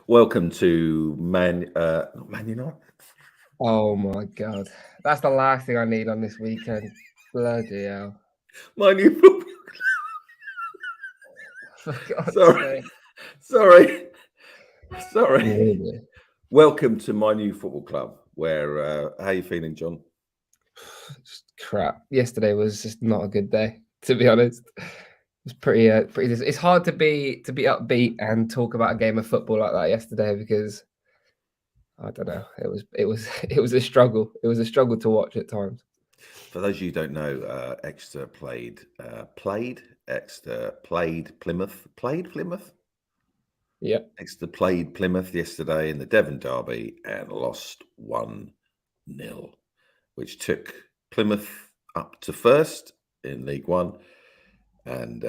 Welcome to not Man United. Oh my god, that's the last thing I need on this weekend. Bloody hell! My new football. For God's Sorry, sake. sorry. Really? Welcome to my new football club. Where how you feeling, John? Just crap. Yesterday was just not a good day, to be honest. It's pretty. It's hard to be upbeat and talk about a game of football like that yesterday because I don't know. It was a struggle. It was a struggle to watch at times. For those of you who don't know, Exeter played Plymouth. Played Plymouth. Yeah. Exeter played Plymouth yesterday in the Devon derby and lost 1-0, which took Plymouth up to first in League One. And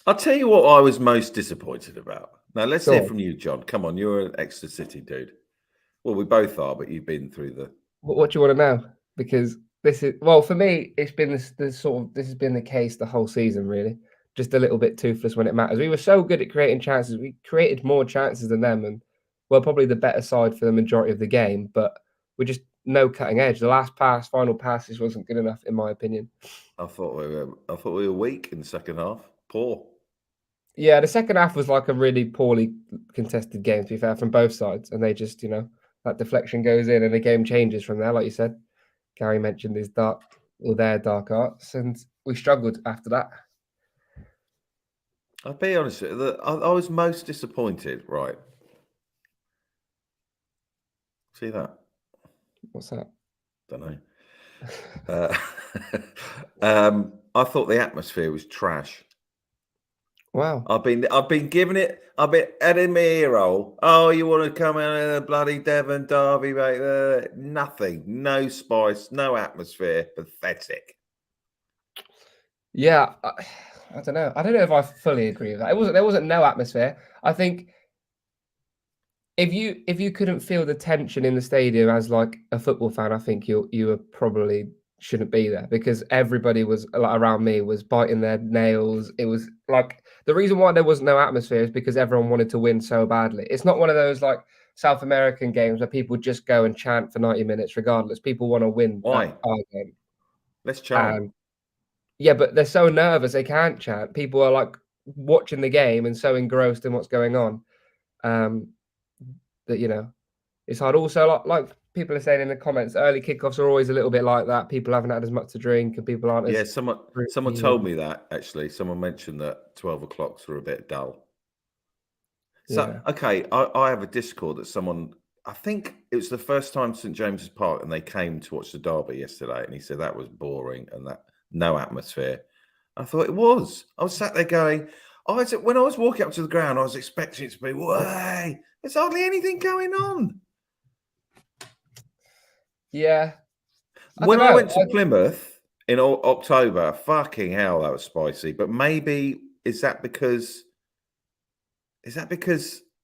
I'll tell you what I was most disappointed about. Now, let's Go hear on. from you, John. Come on, you're an Exeter City dude. Well, we both are, but you've been through the... What do you want to know? Because for me, it's been this has been the case the whole season, really. Just a little bit toothless when it matters. We were so good at creating chances. We created more chances than them, and we're probably the better side for the majority of the game. But we're just no cutting edge. The last final passes wasn't good enough, in my opinion. I thought we were weak in the second half. Poor. Yeah, the second half was like a really poorly contested game, to be fair, from both sides, and they just that deflection goes in, and the game changes from there, like you said. Gary mentioned their dark arts, and we struggled after that. I'll be honest with you, I was most disappointed, right? See that? What's that? Don't know. I thought the atmosphere was trash. Wow. I've been giving it. I've been adding my ear hole. Oh, you want to come in a bloody Devon derby, mate? Nothing. No spice. No atmosphere. Pathetic. Yeah, I don't know. I don't know if I fully agree with that. There wasn't no atmosphere. I think if you couldn't feel the tension in the stadium as like a football fan, I think you were probably shouldn't be there because everybody was like around me was biting their nails. It was like the reason why there was no atmosphere is because everyone wanted to win so badly. It's not one of those like South American games where people just go and chant for 90 minutes regardless. People want to win Why? that game. Let's chant. And yeah, but they're so nervous they can't chant. People are like watching the game and so engrossed in what's going on that it's hard. Also, like people are saying in the comments, early kickoffs are always a little bit like that. People haven't had as much to drink, and people aren't Yeah, as someone told me that actually. Someone mentioned that 12 o'clocks were a bit dull. So, Yeah. okay, I have a Discord that someone, I think it was the first time St James's Park, and they came to watch the derby yesterday, and he said that was boring and that no atmosphere. I thought it was. I was sat there going, when I was walking up to the ground, I was expecting it to be, way, there's hardly anything going on. Yeah. When I went to Plymouth in October, fucking hell, that was spicy. But maybe is that because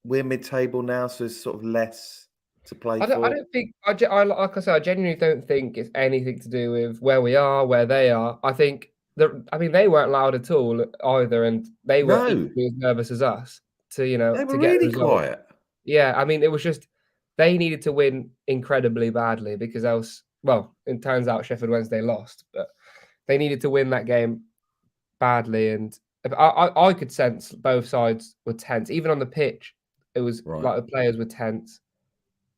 we're mid-table now, so there's sort of less to play for? I don't think like I said, I genuinely don't think it's anything to do with where we are, where they are. I think they weren't loud at all either, and they were equally as nervous as us to they were to get a really result. quiet. Yeah, I mean, it was just they needed to win incredibly badly because else, well, it turns out Sheffield Wednesday lost, but they needed to win that game badly, and I could sense both sides were tense. Even on the pitch, it was like the players were tense.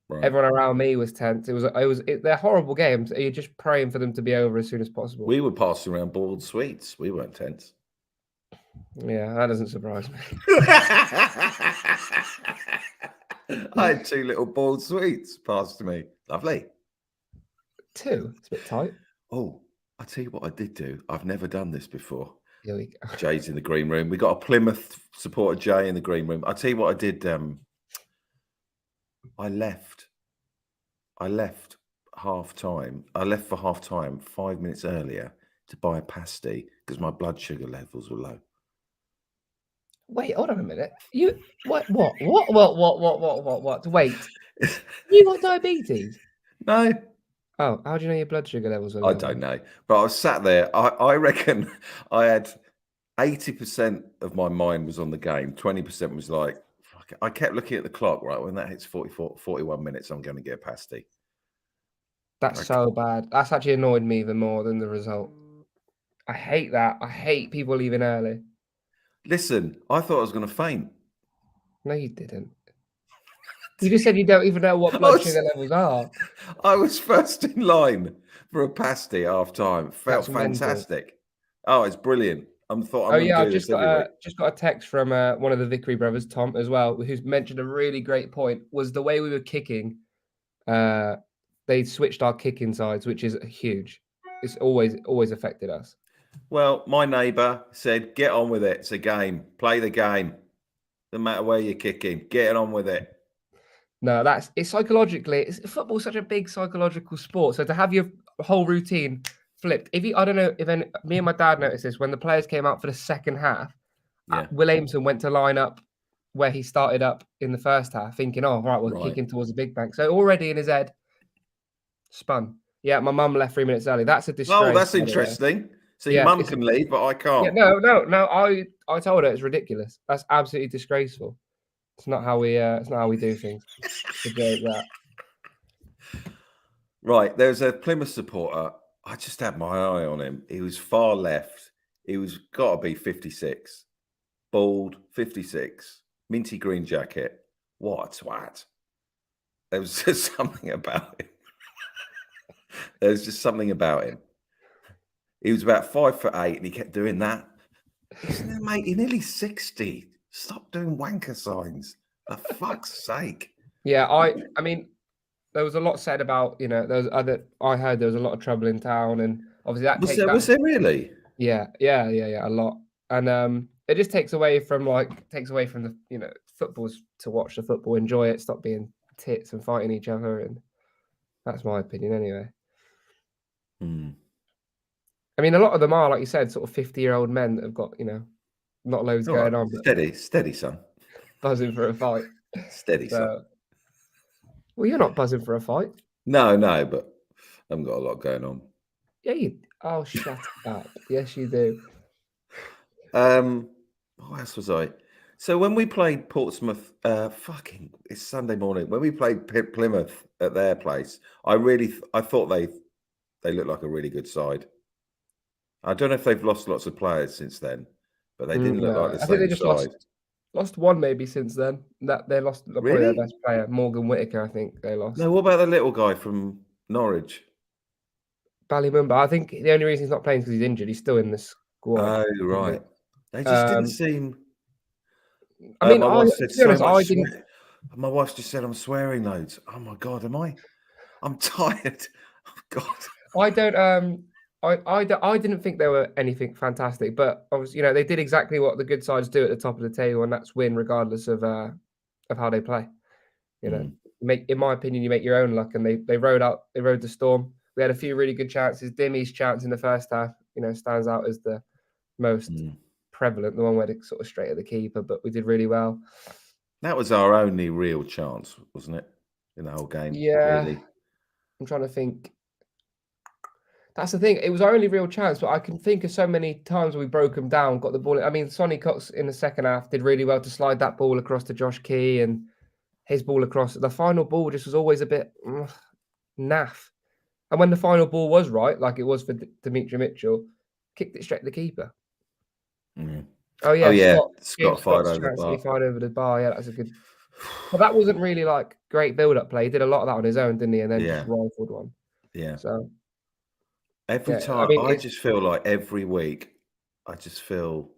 Right. Everyone around me was tense. They're horrible games. You're just praying for them to be over as soon as possible. We were passing around boiled sweets. We weren't tense. Yeah, that doesn't surprise me. I had 2 little boiled sweets passed to me. Lovely. 2? It's a bit tight. Oh, I'll tell you what I did do. I've never done this before. Here we go. Jay's in the green room. We got a Plymouth supporter, Jay, in the green room. I'll tell you what I did. I left half time. I left for half time 5 minutes earlier to buy a pasty because my blood sugar levels were low. Wait, hold on a minute. What? Wait, you got diabetes? No. Oh, how do you know your blood sugar levels are low? I don't know. But I was sat there. I reckon I had 80% of my mind was on the game. 20% was like, fuck it. I kept looking at the clock, right? When that hits 41 minutes, I'm going to get a pasty. That's so bad. That's actually annoyed me even more than the result. I hate that. I hate people leaving early. Listen, I thought I was going to faint. No, you didn't. You just said you don't even know what blood sugar levels are. I was first in line for a pasty half time. Felt That's mental. fantastic. Oh, it's brilliant. I'm Oh going to yeah, do I've this every week. just got a text from one of the Vickery brothers, Tom, as well, who's mentioned a really great point. Was the way we were kicking, they switched our kicking sides, which is huge. It's always affected us. Well, my neighbour said, "Get on with it. It's a game. Play the game. No matter where you're kicking, get on with it." No, it's psychologically, football's such a big psychological sport. So to have your whole routine flipped, I don't know if me and my dad noticed this when the players came out for the second half. Yeah. Will Aimson went to line up where he started up in the first half, thinking, "Oh, right, we're kicking towards a big bank." So already in his head, spun. Yeah, my mum left 3 minutes early. That's a disgrace. Oh, that's interesting. So your Yeah, mum can leave, but I can't. yeah, no. I told her it's ridiculous. That's absolutely disgraceful. It's not how we do things. The joke that. Right, there's a Plymouth supporter. I just had my eye on him. He was far left. He was got to be 56. Bald, 56. Minty green jacket. What a twat. There was just something about him. There's just something about him. He was about 5'8" and he kept doing that. Mate, you're nearly 60. Stop doing wanker signs. For fuck's sake. Yeah, I mean, there was a lot said about, I heard there was a lot of trouble in town, and obviously that Was there really? Yeah, a lot. And it just takes away from the, footballs to watch the football, enjoy it, stop being tits and fighting each other, and that's my opinion anyway. I mean, a lot of them are, like you said, sort of 50-year-old men that have got, not loads going on. Steady, son. Buzzing for a fight. Steady, son. Well, you're not buzzing for a fight. No, but I haven't got a lot going on. Yeah, oh, shut up. Yes, you do. What else was I? So when we played Portsmouth, it's Sunday morning. When we played Plymouth at their place, I thought they looked like a really good side. I don't know if they've lost lots of players since then, but they didn't look like the same side. I think they just lost one maybe since then. That they lost probably their best player, Morgan Whittaker. I think they lost. No, what about the little guy from Norwich? Ballymumba. I think the only reason he's not playing is because he's injured. He's still in the squad. Oh, right. They just didn't seem. I mean, my wife said to be honest, I didn't. My wife just said I'm swearing loads. Oh my god, am I? I'm tired. Oh god. I don't. I didn't think they were anything fantastic, but obviously, they did exactly what the good sides do at the top of the table, and that's win regardless of how they play. In my opinion, you make your own luck, and they rode the storm. We had a few really good chances. Dimmy's chance in the first half, stands out as the most prevalent, the one where they sort of straight at the keeper, but we did really well. That was our only real chance, wasn't it, in the whole game? Yeah, really. I'm trying to think. That's the thing. It was our only real chance, but I can think of so many times we broke them down, got the ball. I mean, Sonny Cox in the second half did really well to slide that ball across to Josh Key, and his ball across. The final ball just was always a bit naff. And when the final ball was right, like it was for Dimitri Mitchell, kicked it straight to the keeper. Oh yeah, Scott fired over the bar. He fired over the bar. Yeah, that's a good. But that wasn't really like great build-up play. He did a lot of that on his own, didn't he? And then just rifled one. Yeah. So every time, I just feel like every week, I just feel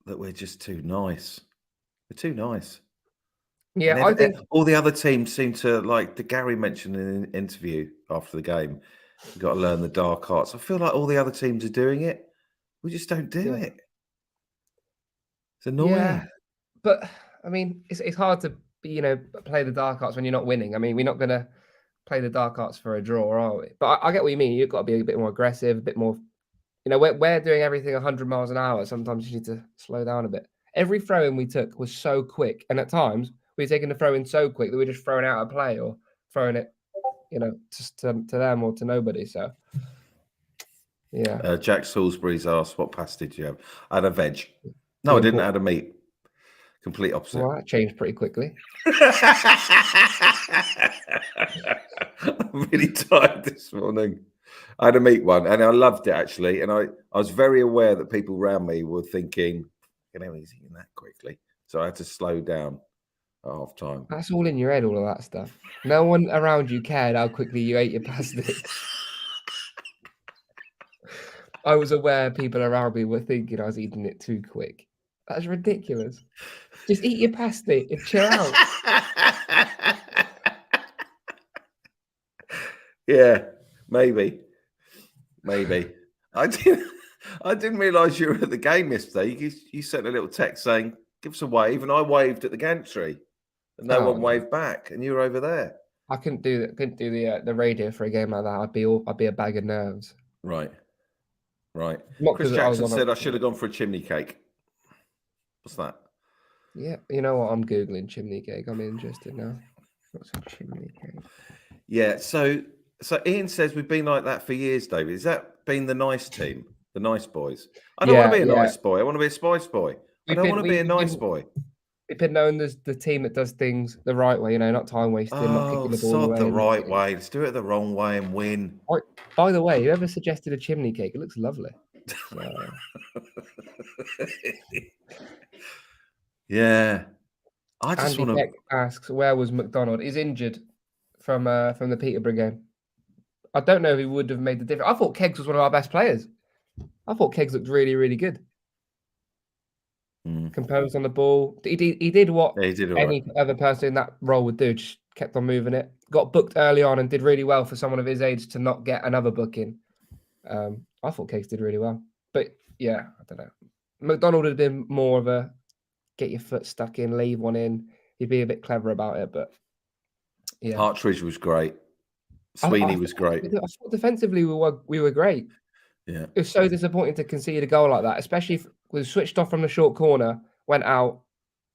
that we're just too nice. We're too nice. Yeah, I think all the other teams seem to like. Gary mentioned in an interview after the game, you've got to learn the dark arts. I feel like all the other teams are doing it. We just don't do it. It's annoying. Yeah, but I mean, it's hard to play the dark arts when you're not winning. I mean, we're not going to play the dark arts for a draw, are we? But I get what you mean. You've got to be a bit more aggressive, a bit more. We're doing everything 100 miles an hour. Sometimes you need to slow down a bit. Every throw-in we took was so quick, and at times we were taking the throw-in so quick that we were just throwing out a play or throwing it, just to them or to nobody. So Yeah. Jack Salisbury's asked, what pasta did you have? I had a veg. No, The I didn't. I import. had a meat. Complete opposite. Well, that changed pretty quickly. I'm really tired this morning. I had a meat one and I loved it actually. And I was very aware that people around me were thinking, you know, he's eating that quickly. So I had to slow down at half time. That's all in your head, all of that stuff. No one around you cared how quickly you ate your pasty. I was aware people around me were thinking I was eating it too quick. That's ridiculous. Just eat your pasty and chill out. Yeah, maybe. I didn't realise you were at the game yesterday. You sent a little text saying, "Give us a wave," and I waved at the gantry, and no Oh one no, waved back, and you were over there. I couldn't do that. Couldn't do the radio for a game like that. I'd be a bag of nerves. Right. Not Chris because I was Jackson on a. said I should have gone for a chimney cake. What's that? Yeah, you know what? I'm googling chimney cake. I'm interested now. What's a chimney cake? Yeah. So Ian says we've been like that for years, David. Has that been the nice team, the nice boys? I don't want to be a nice boy. I want to be a spice boy. I don't want to be a nice boy. We've been known as the team that does things the right way, not time wasting, not kicking the ball away. The right way. Let's do it the wrong way and win. By the way, whoever suggested a chimney cake, it looks lovely. Yeah. I just Andy want to. Peck asks, where was McDonald? He's injured from the Peterborough game. I don't know if he would have made the difference. I thought Keggs was one of our best players. I thought Keggs looked really, really good. Composed on the ball. He did what any other person in that role would do. Just kept on moving it. Got booked early on and did really well for someone of his age to not get another booking. I thought Keggs did really well. But yeah, I don't know. McDonald had been more of a get your foot stuck in, leave one in. He'd be a bit clever about it, but yeah. Partridge was great. Sweeney was great. I thought defensively we were great. Yeah. It was so disappointing to concede a goal like that, especially if we switched off from the short corner, went out,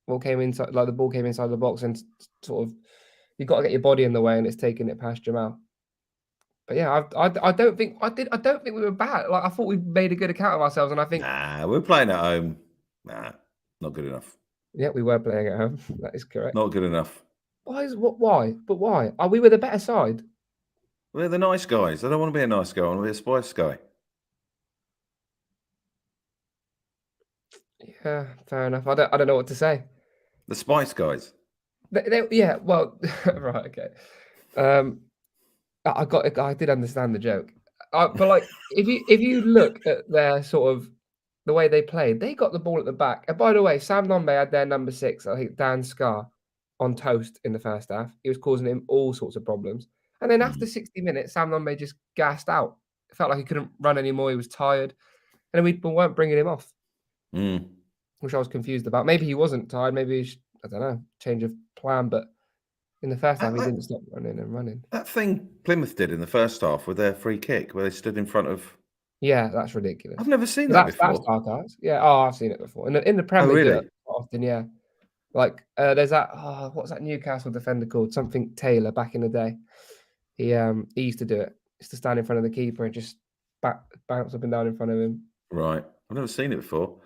ball came inside, like the ball came inside the box, and sort of you've got to get your body in the way, and it's taking it past Jamal. But yeah, I don't think we were bad. Like I thought we made a good account of ourselves, and I think we're playing at home. Not good enough. Yeah, we were playing at home. That is correct. Not good enough. Why? But why? Are we the better side? We're the nice guys. I don't want to be a nice guy. I want to be a spice guy. Yeah, fair enough. I don't know what to say. The spice guys. Yeah. Well, right. Okay. I did understand the joke, but like if you look at their sort of the way they played, they got the ball at the back. And by the way, Sam Nombe had their number 6, I think Dan Scarr, on toast in the first half. He was causing him all sorts of problems. And then after 60 minutes, Sam Nombe just gassed out. It felt like he couldn't run anymore. He was tired, and we weren't bringing him off, which I was confused about. Maybe he wasn't tired. Maybe I don't know, change of plan. But in the first half, he didn't stop running. That thing Plymouth did in the first half with their free kick, where they stood in front of. Yeah, that's ridiculous. I've never seen that before. That's sarcasm. Yeah. Oh, I've seen it before. In the Premier League, really? Often, yeah. Like there's that. What's that Newcastle defender called? Something Taylor back in the day. He used to do it. He used to stand in front of the keeper and just bounce up and down in front of him. Right. I've never seen it before.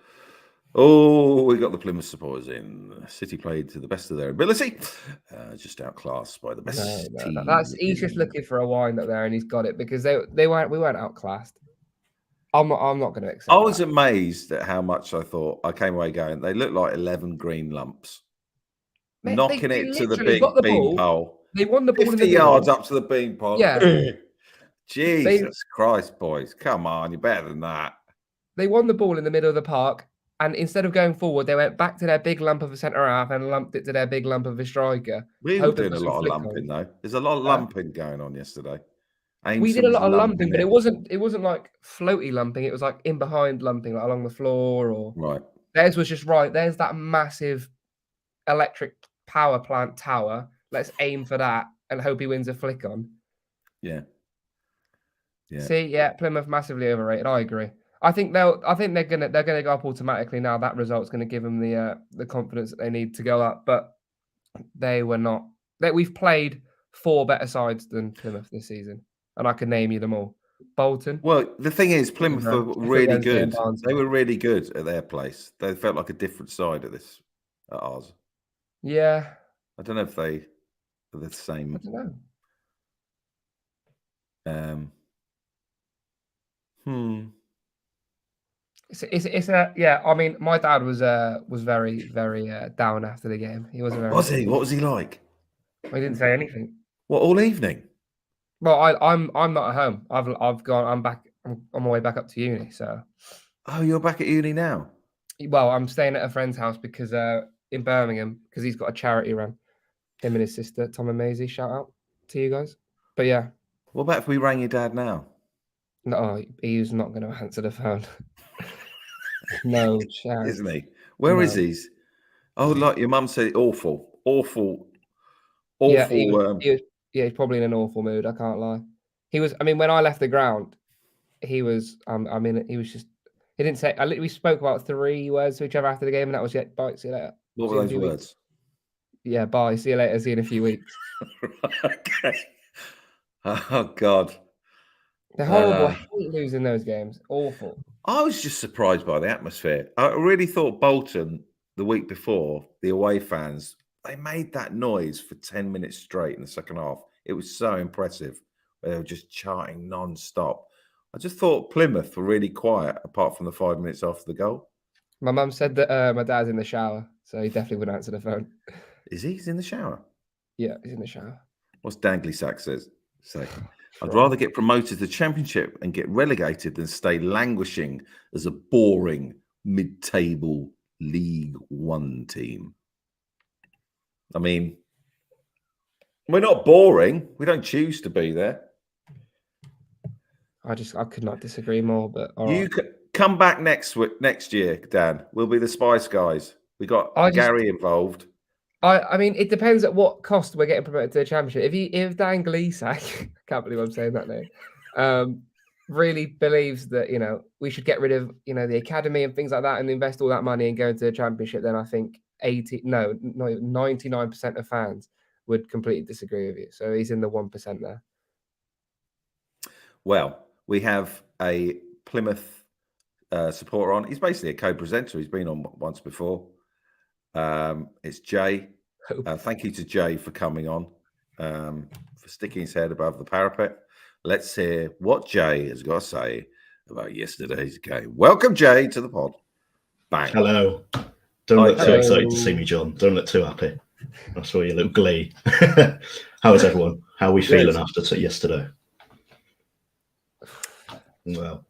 Oh, we got the Plymouth supporters in. City played to the best of their ability, just outclassed by the best team. He's just looking for a wind up there, and he's got it because we weren't outclassed. I'm not going to accept. I was amazed at how much I thought. I came away going, they look like 11 green lumps, knocking it to the big bean pole. They won the ball 50 yards up to the bean pole. Yeah. Jesus Christ, boys, come on, you're better than that. They won the ball in the middle of the park. And instead of going forward, they went back to their big lump of a centre half and lumped it to their big lump of a striker. We were doing a lot of lumping, though. There's a lot of lumping going on yesterday. We did a lot of lumping, but it wasn't like floaty lumping. It was like in behind lumping, like along the floor or right. Theirs was just right. There's that massive electric power plant tower. Let's aim for that and hope he wins a flick on. Yeah. See, yeah, Plymouth massively overrated. I agree. I think they're gonna go up automatically now. That result's gonna give them the confidence that they need to go up. But they were not. We've played 4 better sides than Plymouth this season, and I can name you them all. Bolton. Well, the thing is, Plymouth were really Wednesday and good. Barnsley. They were really good at their place. They felt like a different side at ours. Yeah, I don't know if they are the I same. don't know. It's a yeah. I mean, my dad was very very down after the game. He wasn't very Was he? happy. What was he like? He didn't say anything. What, all evening? Well, I'm not at home. I've gone. I'm back. I'm on my way back up to uni. So, Oh, you're back at uni now. well, I'm staying at a friend's house because in Birmingham because he's got a charity run. Him and his sister Tom and Maisie. Shout out to you guys. But yeah, What about if we rang your dad now? no, he's not going to answer the phone. No chance. Isn't he? Where is he? Oh, like your mum said, awful. Yeah, he's probably in an awful mood. I can't lie. He was. I mean, when I left the ground, he was. I mean, he was just. He didn't say. We spoke about 3 words to each other after the game, and that was it. Bye. See you later. What See were you in a those few words? weeks. Yeah, bye. See you later. See you in a few weeks. Okay. Oh God. They're horrible. I hate losing those games. Awful. I was just surprised by the atmosphere. I really thought Bolton the week before, the away fans, they made that noise for 10 minutes straight in the second half. It was so impressive. They were just chanting non-stop. I just thought Plymouth were really quiet, apart from the 5 minutes after the goal. My mum said that my dad's in the shower, so he definitely wouldn't answer the phone. Is he? He's in the shower. Yeah, he's in the shower. What's Dangley Sack say? I'd rather get promoted to the Championship and get relegated than stay languishing as a boring mid-table League One team. I mean, we're not boring. We don't choose to be there. I could not disagree more. But You could come back next year, Dan. We'll be the Spice Guys. We got Gary involved. I mean, it depends at what cost we're getting promoted to the Championship. If Dan Gleesack, I can't believe I'm saying that name, really believes that we should get rid of the academy and things like that and invest all that money and go into the Championship, then I think 99% of fans would completely disagree with you. So he's in the 1% there. Well, we have a Plymouth supporter on. He's basically a co-presenter. He's been on once before. It's Jay. Thank you to Jay for coming on, for sticking his head above the parapet. Let's hear what Jay has got to say about yesterday's game. Welcome, Jay, to the pod. Bang. Hello. Don't look too excited to see me, John. Don't look too happy. I saw your little glee. How is everyone? How are we feeling after yesterday? Well,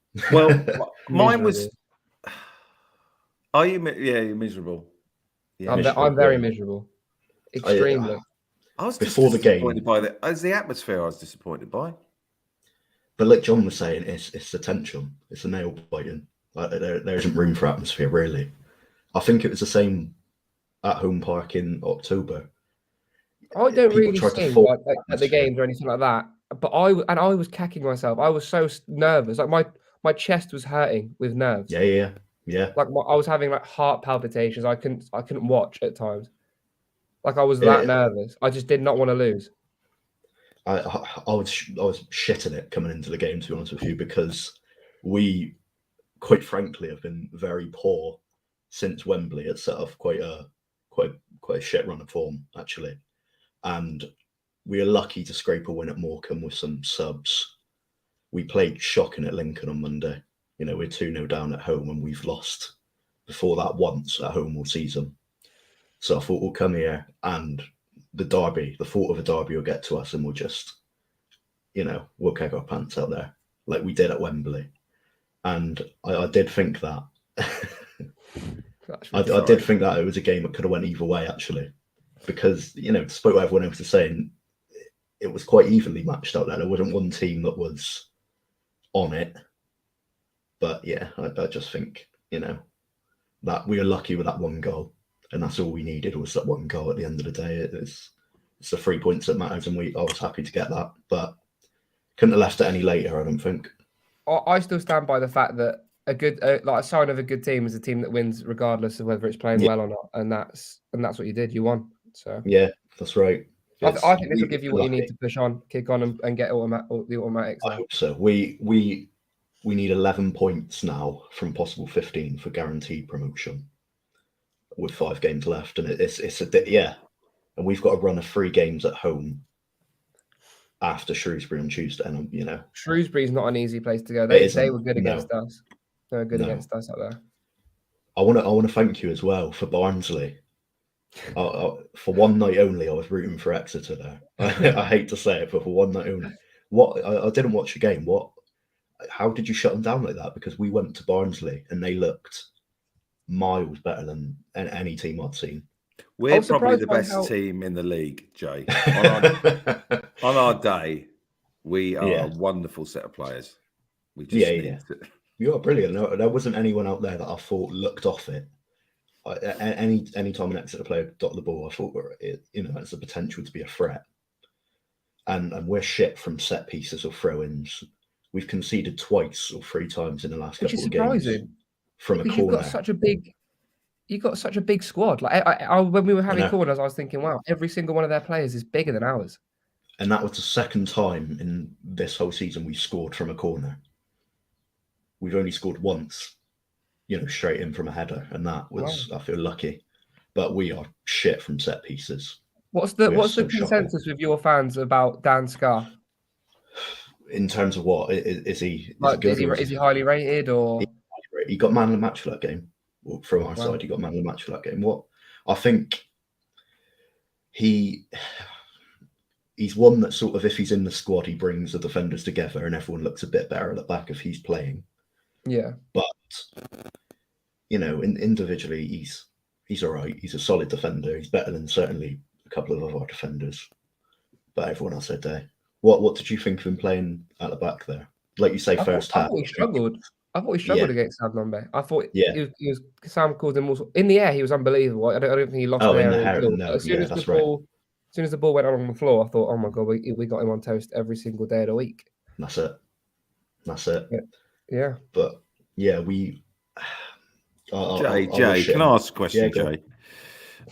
mine was. Are you? Yeah, you're miserable. Yeah, I'm very miserable. Extremely. I was before the game. As the atmosphere, I was disappointed by. But like John was saying, it's the tension. It's the nail biting. There isn't room for atmosphere, really. I think it was the same at Home Park in October. I don't really sing at the games or anything like that. But I was cacking myself. I was so nervous. Like my chest was hurting with nerves. Yeah. Like I was having like heart palpitations. I couldn't watch at times. Like I was that nervous. I just did not want to lose. I was shitting it coming into the game, to be honest with you, because we, quite frankly, have been very poor since Wembley. It's set off quite a shit run of form, actually, and we are lucky to scrape a win at Morecambe with some subs. We played shocking at Lincoln on Monday. We're 2-0 down at home, and we've lost before that once at home all season. So I thought we'll come here, and the thought of a derby will get to us, and we'll just, we'll kick our pants out there like we did at Wembley. And I did think that. I did think that it was a game that could have went either way, actually, because despite what everyone else is saying, it was quite evenly matched out there. There wasn't one team that was on it. But yeah, I just think, that we were lucky with that one goal, and that's all we needed was that one goal at the end of the day. It's the 3 points that matters, and I was happy to get that, but couldn't have left it any later, I don't think. I still stand by the fact that a sign of a good team is a team that wins regardless of whether it's playing well or not, and that's what you did. You won. So yeah, that's right. I think this will give you what you need to push on, kick on, and get the automatics. I hope so. We need 11 points now from possible 15 for guaranteed promotion, with 5 games left, and it's a bit, yeah. And we've got to run a 3 games at home after Shrewsbury on Tuesday, and Shrewsbury's not an easy place to go. They were good against us. They were good against us out there. I want to thank you as well for Barnsley. For one night only, I was rooting for Exeter there. I hate to say it, but for one night only. I didn't watch the game. How did you shut them down like that? Because we went to Barnsley and they looked miles better than any team I'd seen. We're probably the best team in the league, Jay. On our day, we are a wonderful set of players. We just need to... You are brilliant. No, there wasn't anyone out there that I thought looked off it. Any time an Exeter player got the ball, I thought it has the potential to be a threat. And we're shit from set pieces or throw-ins. We've conceded twice or 3 times in the last couple of games from a corner. You've got such a big squad. Like when we were having corners, I was thinking, wow, every single one of their players is bigger than ours. And that was the second time in this whole season we scored from a corner. We've only scored once, straight in from a header, and that was I feel lucky. But we are shit from set pieces. What's the consensus with your fans about Dan Scarr? In terms of what is he? Is he highly rated or? He got man of the match for that game. From our side, he got man of the match for that game. What I think he's one that sort of, if he's in the squad, he brings the defenders together and everyone looks a bit better at the back if he's playing. Yeah. But individually he's all right. He's a solid defender. He's better than certainly a couple of our defenders. But everyone else said day. What did you think of him playing at the back there? Like you say, first half. I thought he struggled against Sam Lombe. I thought he was Sam called him also in the air. He was unbelievable. I don't think he lost the air. No, as soon as the ball went on the floor, I thought, oh my god, we got him on toast every single day of the week. That's it. Yeah. But yeah, we. Jay, can I ask a question, Jay?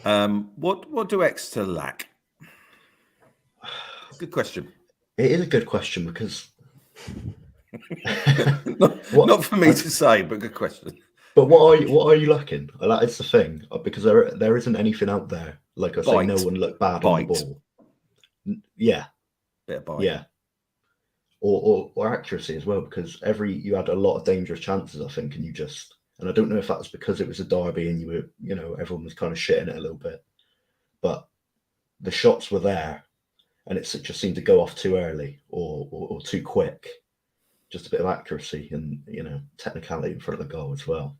What do Exeter lack? Good question. It is a good question because not for me to say, but good question. But what are you lacking? It's the thing, because there isn't anything out there. Like I say, no one looked bad on the ball. Yeah, bit of bite. Yeah, or accuracy as well, because you had a lot of dangerous chances, I think, and I don't know if that was because it was a derby and you were, everyone was kind of shitting it a little bit, but the shots were there. And it just seemed to go off too early or too quick. Just a bit of accuracy and technicality in front of the goal as well.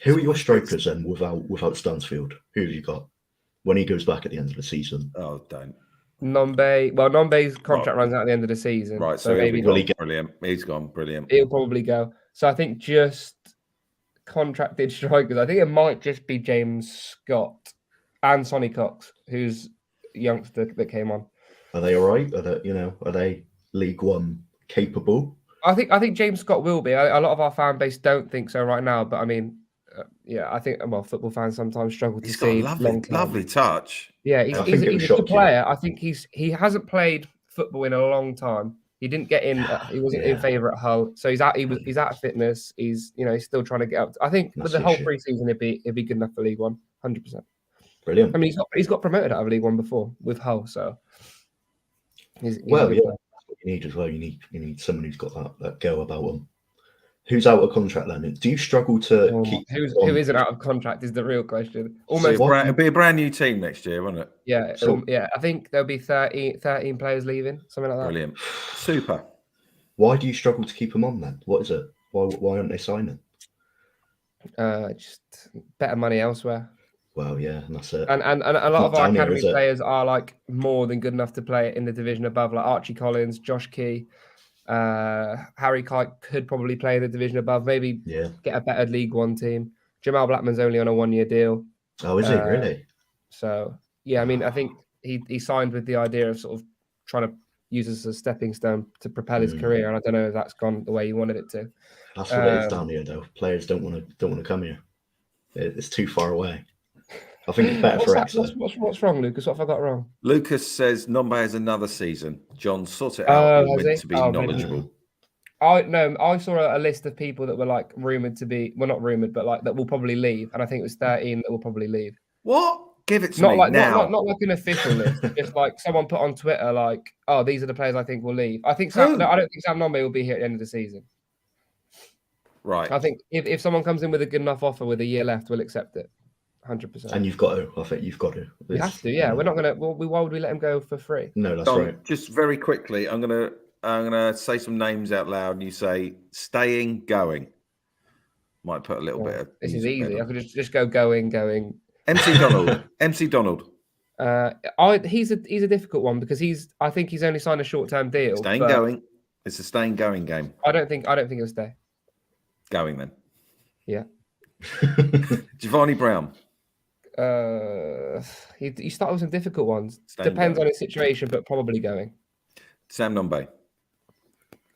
Who are your strikers then without Stansfield? Who have you got when he goes back at the end of the season? Oh, don't. Nombe. Well, Nombe's contract runs out at the end of the season. Right, so maybe brilliant. He's gone brilliant. He'll probably go. So I think just contracted strikers. I think it might just be James Scott and Sonny Cox, who's youngster that came on. Are they all right? Are they League One capable? I think James Scott will be. A lot of our fan base don't think so right now, but I mean, I think football fans sometimes struggle to see. Lovely touch. Yeah, he's a good player. I think he hasn't played football in a long time. He didn't get in. He wasn't in favour at Hull, so he's out of fitness. He's still trying to get up. I think with the whole pre-season, he'd be good enough for League One, 100%. Brilliant. I mean, he's got promoted out of League One before with Hull, so that's what you need as well. You need someone who's got that go about them. Who's out of contract then? Do you struggle to keep? Who isn't out of contract is the real question. Almost, it'll be a brand new team next year, won't it? Yeah, I think there'll be 13 players leaving, something like that. Brilliant, super. Why do you struggle to keep them on then? What is it? Why aren't they signing? Just better money elsewhere. Well, yeah, that's it. And a lot of our academy players are like more than good enough to play in the division above, like Archie Collins, Josh Key, Harry Kite could probably play in the division above, maybe get a better League One team. Jamal Blackman's only on a 1-year deal. Oh, is he really? So, yeah, I mean, I think he signed with the idea of sort of trying to use us as a stepping stone to propel his career, and I don't know if that's gone the way he wanted it to. That's what it is down here, though. Players don't want to come here. It's too far away. I think it's better for Exeter. What's wrong, Lucas? What have I got wrong? Lucas says Nombe has another season. John, sort it out. You're Has meant he? to be Oh, knowledgeable. I saw a list of people that were like rumored to be, well, not rumored, but like that will probably leave, and I think it was 13 that will probably leave. What? Give it to Not me like now. not like an official list, just like someone put on Twitter, like, oh, these are the players I think will leave. I think Who? I don't think Sam Nombe will be here at the end of the season. Right. I think if someone comes in with a good enough offer with a year left, we'll accept it, 100%. And you've got to. I think you've got to. We have to. Yeah, we're not gonna. Well, why would we let him go for free? No, that's John, right. just very quickly, I'm gonna say some names out loud, and you say staying, going. Might put a little bit of. This is music easy. there. I could just go going. MC Donald. MC Donald. He's a difficult one because I think he's only signed a short-term deal. Staying, going. It's a staying, going game. I don't think he'll stay. Going then. Yeah. Giovanni Brown. He started with some difficult ones. Staying, Depends going. on his situation, but probably going. Sam Nombe.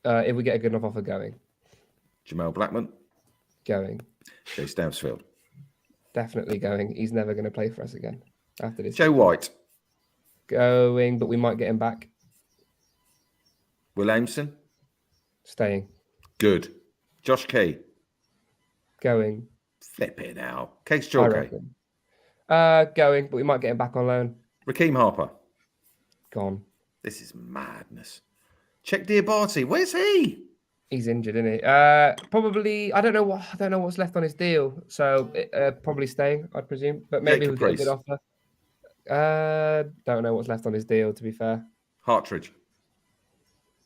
If we get a good enough offer, going. Jamal Blackman. Going. Jay Stansfield. Definitely going. He's never going to play for us again after this. Joe White. Going, but we might get him back. Will Aimson. Staying. Good. Josh Key. Going. Flip it now. Case I Jorge. reckon. Going, but we might get him back on loan. Raheem Harper. Gone. This is madness. Check Diabate. Where's he? He's injured, isn't he? Probably. I don't know what's left on his deal. So probably staying, I'd presume. But maybe we'll get a good offer. Don't know what's left on his deal. To be fair, Hartridge.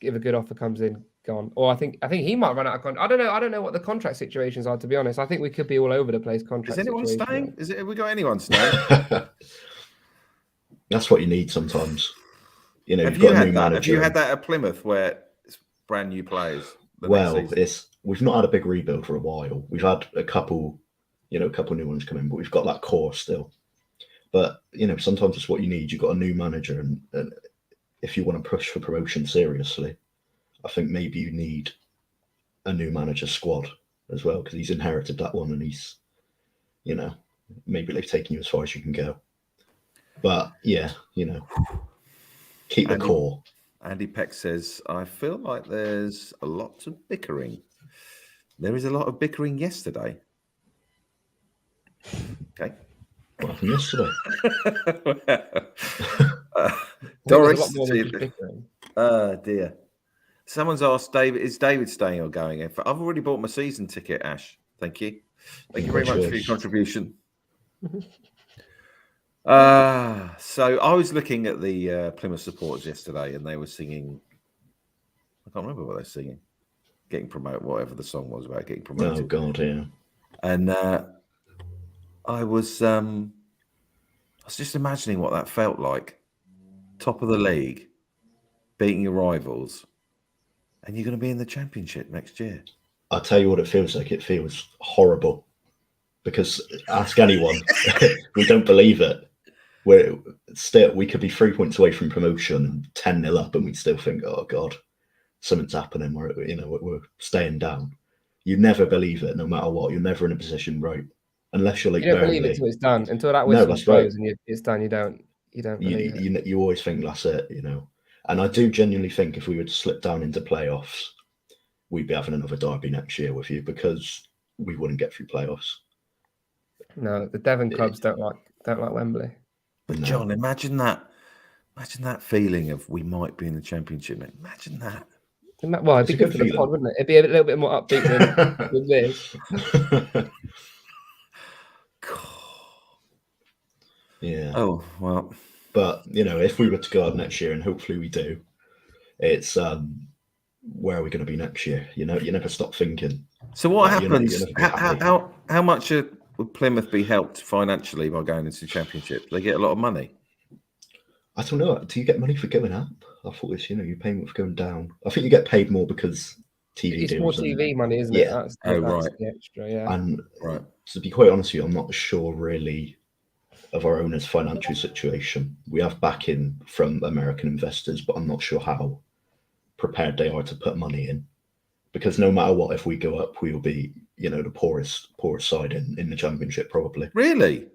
If a good offer comes in, gone. Or I think he might run out of contract. I don't know what the contract situations are. To be honest, I think we could be all over the place. Contract. Is anyone staying? Have we got anyone staying? That's what you need sometimes. You know, have you've got a new that? manager. Have you had that at Plymouth where it's brand new players? Well, we've not had a big rebuild for a while. We've had a couple new ones come in, but we've got that core still. But sometimes it's what you need. You've got a new manager, and if you want to push for promotion seriously, I think maybe you need a new manager squad as well, because he's inherited that one, and he's, maybe they've taken you as far as you can go. But yeah, keep the core. Andy Peck says, I feel like there's a lot of bickering. There is a lot of bickering yesterday. Okay. What happened yesterday? Doris. Dear. Someone's asked David, is David staying or going? I've already bought my season ticket, Ash. Thank you. Thank you very much for your contribution. So I was looking at the Plymouth supporters yesterday, and they were singing. I can't remember what they were singing. Getting promoted, whatever the song was about getting promoted. Oh God, yeah. And I was just imagining what that felt like. Top of the league, beating your rivals, and you're going to be in the Championship next year. I'll tell you what it feels like. It feels horrible. Because ask anyone, we don't believe it. We could be 3 points away from promotion, 10-0 up, and we'd still think, oh God, something's happening. We're staying down. You never believe it, no matter what. You're never in a position, right? Unless you're like, you don't believe it until it's done. Until that whistle blows and it's done, you don't believe it. You always think that's it, And I do genuinely think if we were to slip down into playoffs, we'd be having another derby next year with you, because we wouldn't get through playoffs. No, the Devon clubs don't like Wembley. But John, imagine that feeling of we might be in the Championship. Imagine that. Well, it'd be good for the pod, wouldn't it? It'd be a little bit more upbeat than this. Yeah. Oh well. But if we were to go out next year, and hopefully we do, it's where are we going to be next year? You never stop thinking. So what happens? How much would Plymouth be helped financially by going into the Championship? They get a lot of money. I don't know. Do you get money for going up? I thought it's you're paying for going down. I think you get paid more because TV. It's more TV money, isn't it? That's right. The extra, yeah. And right. To be quite honest with you, I'm not sure really of our owner's financial situation. We have backing from American investors, but I'm not sure how prepared they are to put money in. Because no matter what, if we go up, we will be, the poorest side in the Championship, probably. Really?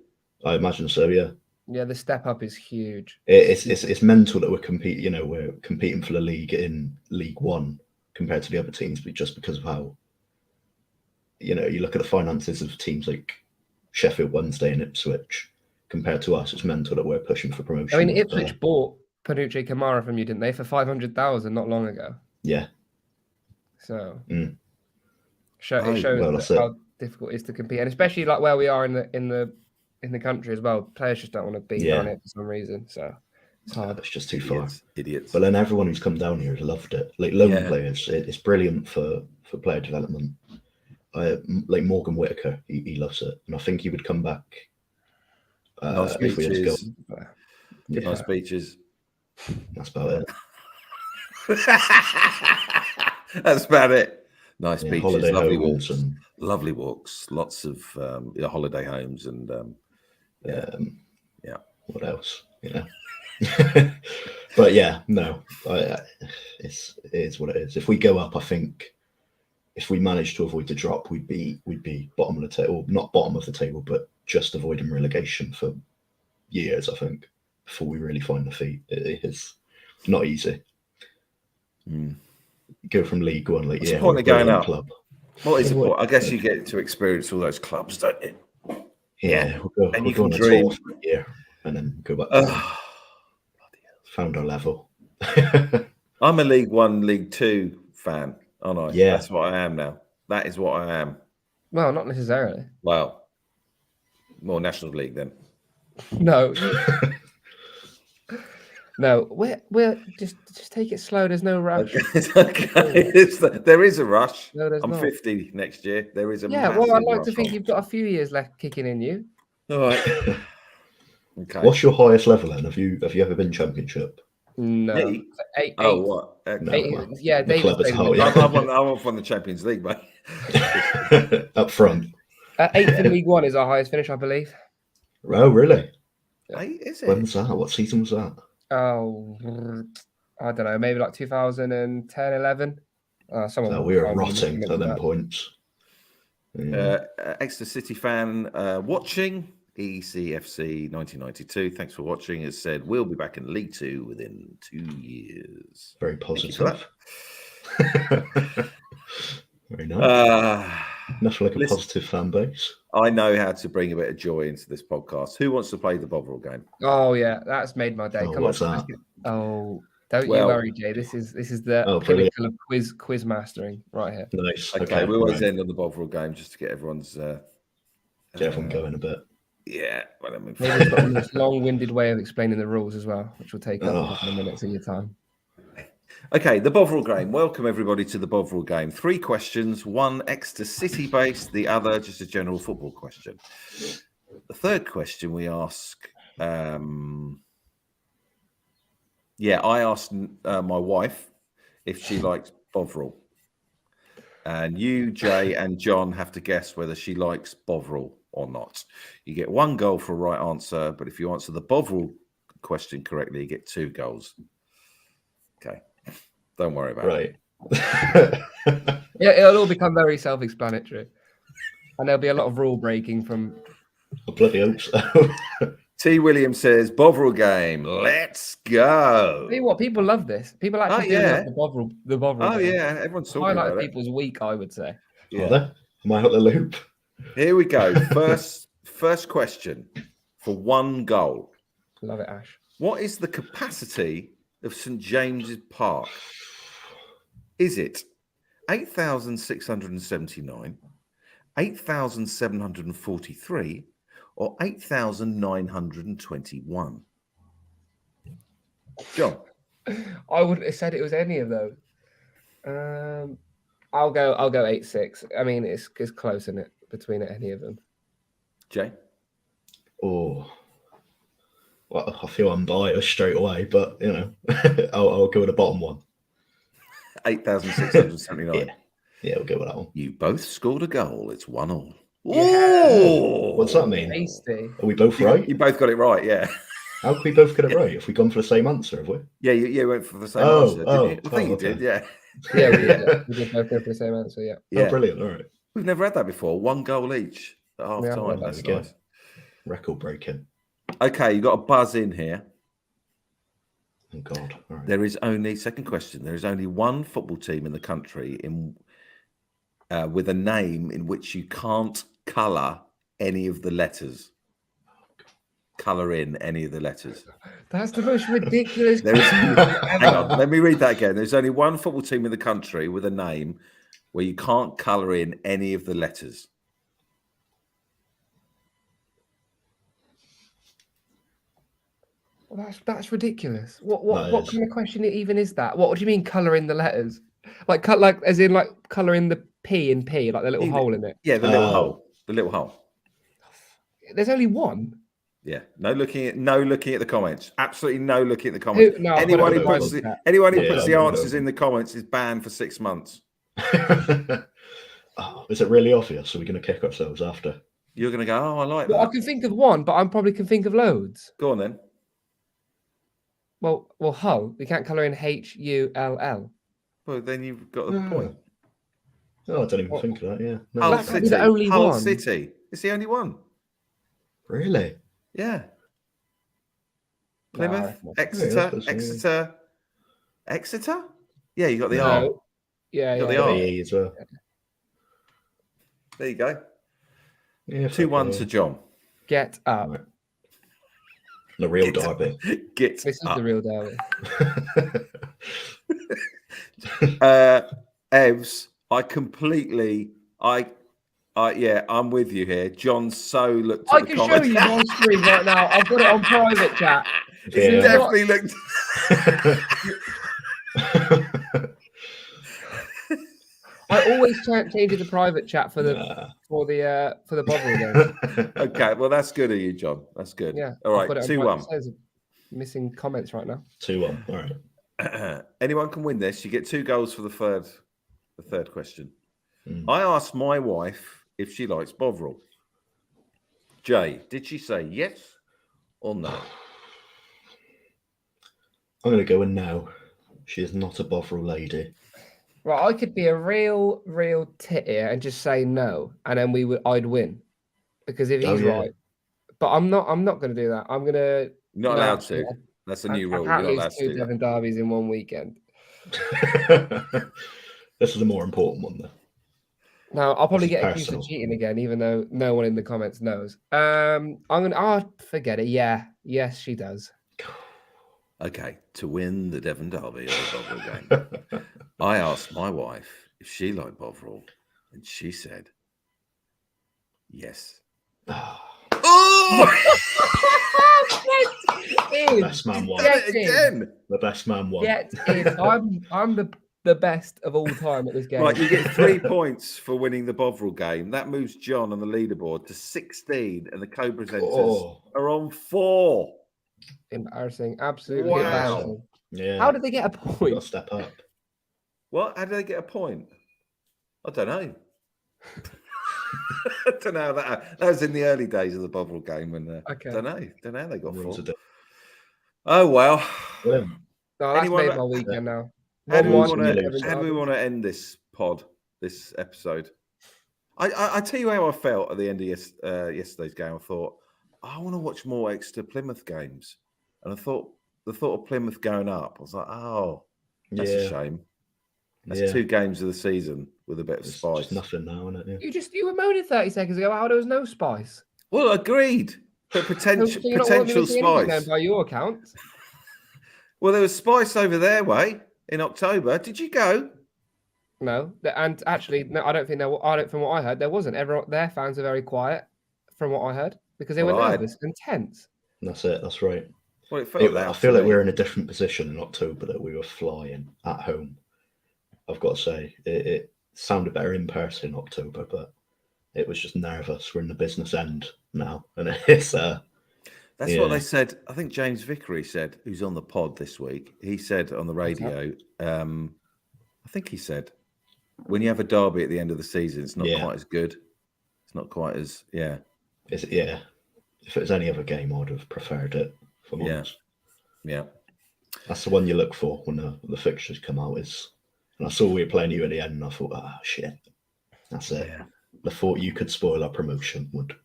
I imagine so. Yeah. Yeah, the step up is huge. It's mental that we're competing for the league in League One compared to the other teams, but just because of how, you look at the finances of teams like Sheffield Wednesday and Ipswich compared to us, it's mental that we're pushing for promotion. I mean, Ipswich bought Panucci Kamara from you, didn't they, for 500,000 not long ago? Yeah. So Mm. it shows how difficult it is to compete, and especially like where we are in the country as well. Players just don't want to be down here for some reason, so it's hard. It's just too far. Idiots. But then everyone who's come down here has loved it. Like loan players, it's brilliant for player development. Like Morgan Whittaker, he loves it, and I think he would come back. Nice if we had to go. Nice beaches. That's about it. That's about it. Nice beaches, lovely walks, and lovely walks. Lots of holiday homes and What else? But yeah, no, it is what it is. If we go up, I think if we manage to avoid the drop, we'd be bottom of the table, not bottom of the table, but just avoiding relegation for years. I think before we really find the feet, it is not easy. Go from League One, like what's the point of going up? Club. What is the point? I guess you get to experience all those clubs, don't you? Yeah, we'll go on a tour for a year and then go back. Found our level. I'm a League One, League Two fan, aren't I? Yeah, that's what I am now. That is what I am. Well, not necessarily. Well, more National League then. No. No, we're just take it slow. There's no rush. It's okay. There is a rush. No, I'm 50 next year. There is a well, I'd like to think you've got a few years left kicking in you. All right. Okay. What's your highest level then? Have you ever been Championship? No. 8. Oh, what? Okay. No, 8. well, yeah, David. I want from the Champions League, mate. Up front. 8th in League One is our highest finish, I believe. Oh, really? 8, is it? When was that? What season was that? Oh, I don't know. Maybe like 2010, 11. So we were rotting at them points. Yeah. Exeter City fan watching ECFC 1992. Thanks for watching. Has said we'll be back in League Two within 2 years. Very positive. Very nice. Enough like a positive fan base. I know how to bring a bit of joy into this podcast. Who wants to play the Bovril game? Oh yeah, that's made my day. Come what's on. That? Oh, don't you worry, Jay. This is the pinnacle of quiz mastering right here. Nice. Okay, we always end on the Bovril game just to get everyone's get everyone going a bit. Yeah. Maybe it's got this long-winded way of explaining the rules as well, which will take up a couple of minutes of your time. Okay, the Bovril game. Welcome everybody to the Bovril game. 3 questions, one Exeter City based, the other just a general football question. The third question we ask, I asked my wife if she likes Bovril. And you, Jay, and John have to guess whether she likes Bovril or not. You get 1 goal for a right answer, but if you answer the Bovril question correctly, you get 2 goals. Okay. Don't worry about it. Yeah, it'll all become very self-explanatory. And there'll be a lot of rule breaking from... I bloody hope so. T. Williams says, Bovril game, let's go. Tell you what, people love this. People actually love the Bovril game. Yeah, everyone's talking about it. Highlight people's week, I would say. Yeah. Am I out the loop? Here we go. First question for 1 goal. Love it, Ash. What is the capacity of St. James's Park? Is it 8,679, 8,743, or 8,921? John? I wouldn't have said it was any of those. I'll go 8-6. I mean, it's close, isn't it, between any of them? Jay? Oh, well, I feel I'm biased straight away, but I'll go with the bottom one. 8,679. Yeah, we'll go with that one. You both scored a goal. It's 1-1. Oh, what's that mean? Tasty. Are we both right? You both got it right, yeah. How can we both get it right? Have we gone for the same answer, have we? Yeah, you went for the same answer, didn't you? I think you okay. did, yeah. Yeah, we did both go for the same answer, yeah. Oh, brilliant, all right. We've never had that before. 1 goal each at half time. That's nice. Record breaking. Okay, you got a buzz in here. Oh God! All right. There is only second question. There is only one football team in the country with a name in which you can't colour any of the letters. Colour in any of the letters. That's the most ridiculous. There is. question Hang ever. on, let me read that again. There's only one football team in the country with a name where you can't colour in any of the letters. Well, that's ridiculous. What That is. kind of question even is that? What do you mean colour in the letters? Like as in like colour in the P in P, like the little hole in it. Yeah, the little Oh. hole. The little hole. There's only one. Yeah, no looking at the comments. Absolutely no looking at the comments. No, I've anyone got who it puts on the, chat. anyone who Yeah, puts I've the got it answers on. in the comments is banned for 6 months. Oh, is it really obvious? Are we going to kick ourselves after? You're going to go, oh, I like Well, I that. can think of one, but I probably can think of loads. Go on then. Well, Hull. We can't colour in HULL. Well, then you've got a point. Oh, I don't even What? think of that. Yeah. No. Hull That could be City. the only Hull one. City. It's the only one. Really? Yeah. No, I Plymouth, reckon- Exeter. Exeter? Yeah, you got the No. R. Yeah, You got yeah. the R. BE as well. There you go. Yeah, 2-1 to John. Get up. Right. The real Get- derby. Get This is up. the real derby. Evs, I'm with you here. John so looked at I the can show comments. you my screen right now. I've got it on private chat. He Yeah. definitely looked. I always change it to private chat for the Bovril game. Okay, well that's good of you, John. That's good. Yeah. All I've right, got it on 2-1. private. It says missing comments right now. 2-1. All right. Anyone can win this. You get 2 goals for the third question. Mm. I asked my wife if she likes Bovril. Jay, did she say yes or no? I'm going to go in now. She is not a Bovril lady. Right, I could be a real tit here and just say no, and then I'd win because if he's right. But I'm not going to do that. I'm going to. You're not allowed to. That's a new rule. I You're can't not allowed lose to 2 do that. Devon derbies in one weekend. This is a more important one, though. No, I'll probably This is get accused personal. of cheating again, even though no one in the comments knows. Forget it. Yeah, yes, she does. Okay, to win the Devon Derby or the Bovril game, I asked my wife if she liked Bovril, and she said yes. Oh! Best man won. Get it in. again. The best man won. Get in. I'm the best of all time at this game. Right, you get 3 points for winning the Bovril game. That moves John on the leaderboard to 16, and the co-presenters Oh. are on 4. Embarrassing. Absolutely Wow. embarrassing. Yeah. How did they get a Got to point? step up. What? How did they get a point? I don't know. I don't know how that was in the early days of the Bovril game, and Okay. don't know how they got Rules 4. are different. Oh well. Yeah. No, that's Anyone- made my weekend now. How do we 1-1 want to to? lose. How do we want to end this pod, this episode? I tell you how I felt at the end of yesterday's game. I thought I want to watch more Exeter Plymouth games, and I thought the thought of Plymouth going up, I was like, oh, that's a shame. That's 2 games of the season with a bit of It's spice. just nothing now, isn't it? Yeah. You were moaning 30 seconds ago how there was no spice. Well, agreed, but So potential you're not wanting me to see anything then spice. by your account. Well, there was spice over their way in October. Did you go? No, and actually, no, I don't think there. From what I heard, there wasn't. Their fans are very quiet, from what I heard, because they were Well, nervous and tense. That's it. That's right. Well, it felt that I to feel like me. we're in a different position in October, that we were flying at home. I've got to say, it sounded better in person in October, but it was just nervous. We're in the business end now, and it's That's what they said. I think James Vickery said, who's on the pod this week. He said on the radio, I think he said, when you have a derby at the end of the season, it's not quite as good. It's not quite as, If it was any other game, I would have preferred it. For once. Yeah. That's the one you look for when the fixtures come out. And I saw we were playing you at the end, and I thought, shit, that's it. Yeah. The thought you could spoil our promotion would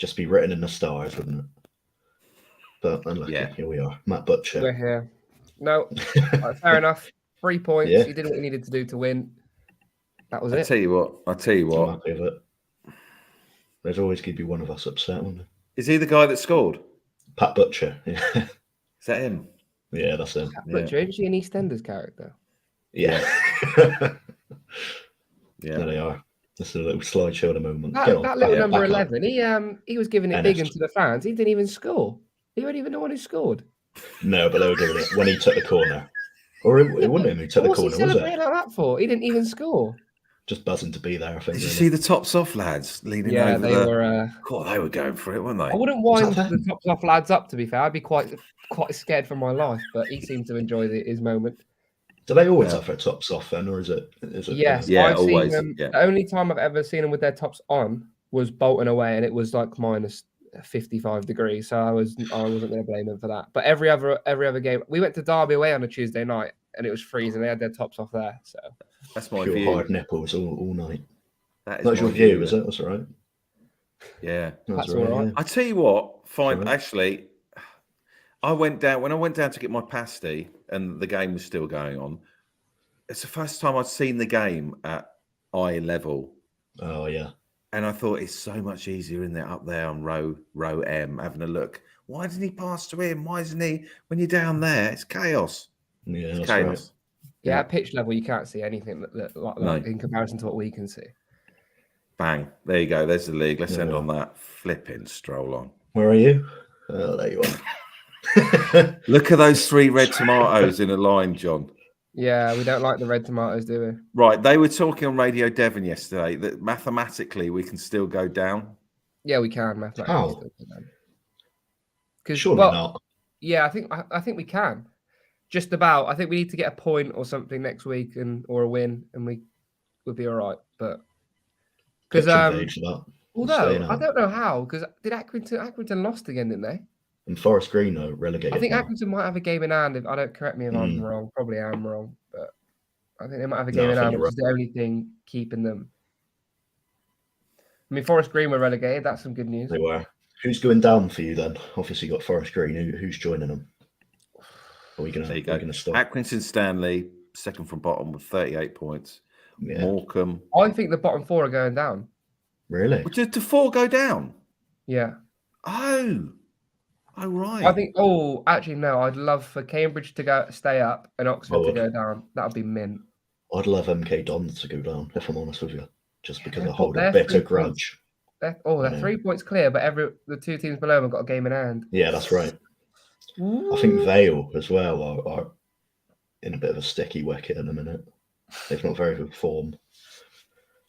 just be written in the stars, wouldn't it? But unlucky, here we are. Matt Butcher. We're here. No, fair enough. 3 points. Yeah. You did what you needed to do to win. That was it. I'll tell you what. I'm happy with it. There's always going to be one of us upset, wouldn't there? Is he the guy that scored? Pat Butcher. Yeah. Is that him? Yeah, that's him. Pat Butcher, isn't she an EastEnders character? Yeah. Yeah. There they are. This is a little slideshow at the moment. That little number 11, he was giving it big into the fans. He didn't even score. He wasn't even the one who scored. No, but they were giving it when he took the corner. Or it wasn't him who took the corner, was it? What's he celebrating like that for? He didn't even score. Just buzzing to be there, I think. Did you see the tops off lads leading over? They were. God, they were going for it, weren't they? I wouldn't wind the tops off lads up. To be fair, I'd be quite scared for my life. But he seemed to enjoy his moment. Do they always have their tops off then, or is it? Yes, I've always. Seen them, The only time I've ever seen them with their tops on was Bolton away, and it was like minus 55 degrees. So I wasn't going to blame them for that. But every other game, we went to Derby away on a Tuesday night, and it was freezing. They had their tops off there. So that's my view. view. Hard nipples all night. That's your view, is it? That's all right. Yeah, that's all right. I tell you what, fine. Actually, when I went down to get my pasty, and the game was still going on. It's the first time I'd seen the game at eye level. Oh yeah. And I thought it's so much easier in there up there on row M, having a look. Why didn't he pass to him? Why isn't he? When you're down there, it's chaos. Yeah, it's that's chaos. Right. Yeah, at pitch level, you can't see anything like in comparison to what we can see. Bang. There you go. There's the league. Let's end on that. Flipping stroll on. Where are you? Oh, there you are. Look at those 3 red tomatoes in a line, John. Yeah, we don't like the red tomatoes, do we? Right. They were talking on Radio Devon yesterday that mathematically we can still go down. Yeah, we can mathematically. How? Still go down. Surely not. Yeah, I think we can. Just about. I think we need to get a point or something next week or a win, and we would be all right. But because although I don't know how, because did Accrington lost again, didn't they? And Forest Green are relegated. I think Accrington might have a game in hand. If I don't correct me if I'm wrong, probably I am wrong, but I think they might have a game in hand, which is the only thing keeping them. I mean, Forest Green were relegated. That's some good news. They were. Who's going down for you then? Obviously, you got Forest Green. Who's joining them? Are we going to stop? Accrington Stanley, second from bottom with 38 points. Yeah. Morecambe. I think the bottom 4 are going down. Really? Did 4 go down? Yeah. Oh, right. I think. Oh, actually, no. I'd love for Cambridge to stay up and Oxford to go down. That would be mint. I'd love MK Dons to go down, if I'm honest with you, just because I hold a bitter grudge. They're 3 points clear, but the 2 teams below them have got a game in hand. Yeah, that's right. Ooh. I think Vale as well are in a bit of a sticky wicket at the minute. They've not very good form.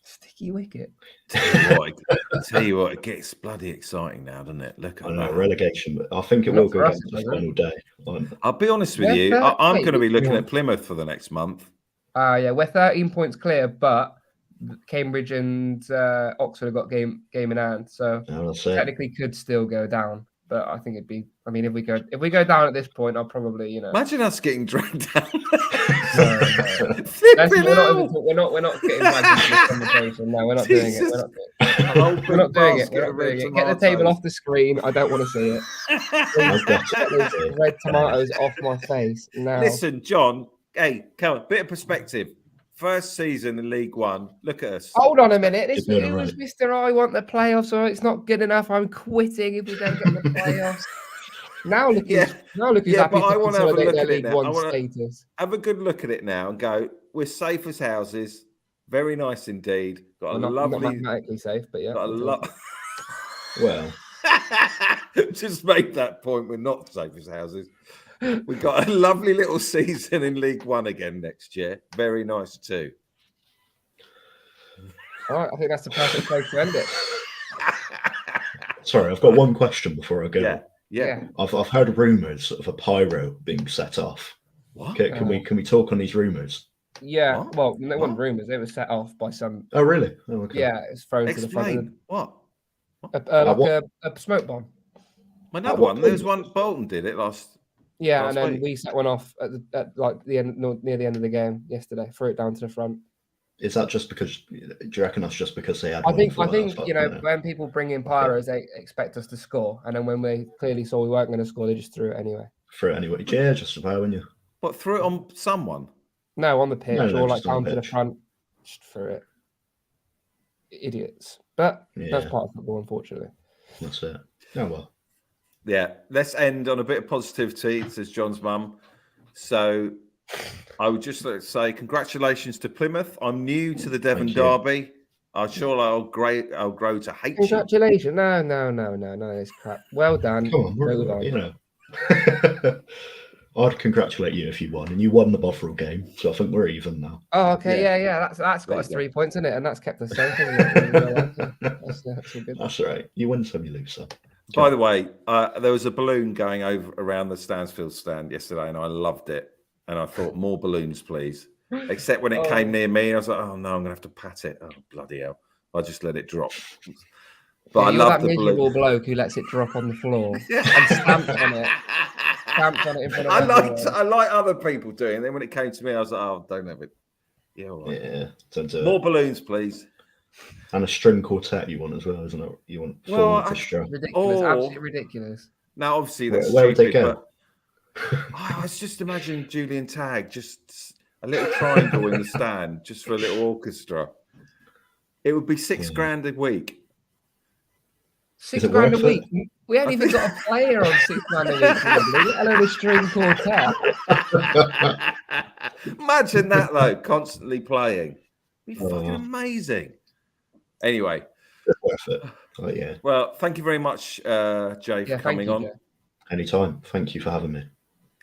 Sticky wicket. Tell you what, it gets bloody exciting now, doesn't it? Look at that. Relegation, but I think it will go down to the final day. I'll be honest with you. I'm going to be looking at Plymouth for the next month. Yeah, we're 13 points clear, but Cambridge and Oxford have got game in hand, so technically could still go down. But I think it'd be. I mean, if we go down at this point, I'll probably imagine us getting dragged down. No. We're not getting dragged into this conversation. No, we're not doing it. We're not doing it. Get the table off the screen. I don't want to see it. Red tomatoes off my face now. Listen, John. Hey, come on. Bit of perspective. First season in League One. Look at us. Hold on a minute. It was Mr. I want the playoffs, or it's not good enough. I'm quitting if we don't get the playoffs. Now look who's happy to consolidate their League One status. Have a good look at it now and go, we're safe as houses. Very nice indeed. Got a lovely... Not mathematically safe, but yeah. Got a lot... Well... Just make that point. We're not safe as houses. We've got a lovely little season in League One again next year. Very nice too. All right, I think that's the perfect place to end it. Sorry, I've got one question before I go. Yeah. I've heard rumours of a pyro being set off. What? Can we talk on these rumours? Yeah. What? Well, they weren't rumours. They were set off by some. Oh really? Oh, okay. Yeah, it's thrown to the front. What? A smoke bomb. Another one. There was one. Bolton did it last. Yeah, and then we set one off at near the end of the game yesterday. Threw it down to the front. Is that just because? Do you reckon that's just because they had? I one think for that, you know, when people bring in pyros, they expect us to score, and then when we clearly saw we weren't going to score, they just threw it anyway. Threw it anyway. Yeah, just about, wouldn't you? What, threw it on someone? No, on the pitch No, or like just on down the to the pitch. front, just threw it. Idiots, but that's Yeah. part of football, unfortunately. That's it. Oh well. Yeah, let's end on a bit of positivity, says John's mum. So I would just like to say congratulations to Plymouth. I'm new to the Devon Thank you. Derby. I'm sure I'll grow to hate you. Congratulations! No, none of this crap. Well done. Come on, Move on. you know. I'd congratulate you if you won, and you won the Bovril game, so I think we're even now. Oh, okay, Yeah. yeah. That's There got us you go. 3 points in it, and that's kept us safe. Hasn't it? That's all good. That's all right. You win some, you lose some. By the way, there was a balloon going over around the Stansfield stand yesterday, and I loved it. And I thought, more balloons, please. Except when it came near me, I was like, oh no, I'm gonna have to pat it. Oh bloody hell! I just let it drop. But I you're love that the miserable balloon. bloke who lets it drop on the floor and stamps on it. Stamps on it in front of everyone. I like other people doing it. And then when it came to me, I was like, oh, don't have it. Yeah, all right. Yeah, don't do More it. balloons, please. And a string quartet you want as well, isn't it? You want full Well, orchestra. Ridiculous, absolutely ridiculous. Now, obviously, that's Where would they stupid, go? but I was just imagining Julian Tagg, just a little triangle in the stand, just for a little orchestra. It would be $6,000 a week. Is it £6,000 a worth week. it? We haven't even got a player on £6,000 a week, probably, let alone a string quartet. Imagine that, though, constantly playing. It'd be fucking Oh. amazing. Anyway. It's worth it. Oh, yeah. Well, thank you very much, Jay, for coming on. Jay. Anytime. Thank you for having me.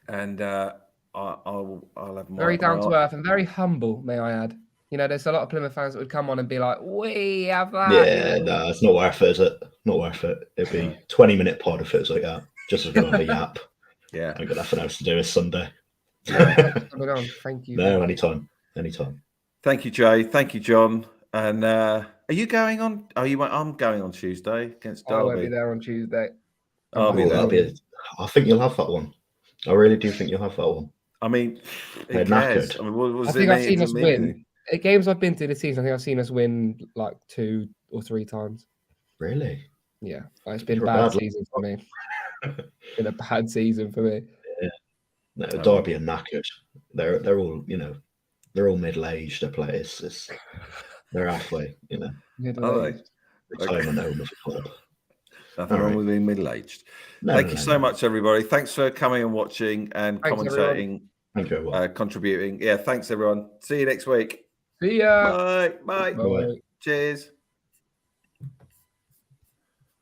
And I'll have my Very down to earth and very humble, may I add. You know, there's a lot of Plymouth fans that would come on and be like, we have that. Yeah, no, it's not worth it, is it? Not worth it. It'd be 20-minute pod if it was like that. Just as well as a yap. Yeah. I've got nothing else to do this Sunday. Coming on. Thank you. No, anytime. Anytime. Thank you, Jay. Thank you, John. And are you going on? I'm going on Tuesday against Derby. I won't be there on Tuesday. I'll be there. I think you'll have that one. I really do think you'll have that one. I mean, They're who cares? knackered. I mean, what was I think it I've seen us me? win. At games I've been to this season, I think I've seen us win like 2 or 3 times. Really? Yeah. It's been a You're bad bad season for me. Been a bad season for me. Yeah. No, Derby are knackered. They're all, you know, they're all middle-aged. They're players. They're halfway, you know. Are they? Retirement home of the club. Nothing wrong with being middle-aged. Thank you so much, everybody. Thanks for coming and watching and commentating. Thank you, everyone. Contributing. Yeah, thanks, everyone. See you next week. See ya. Bye. Bye. Cheers.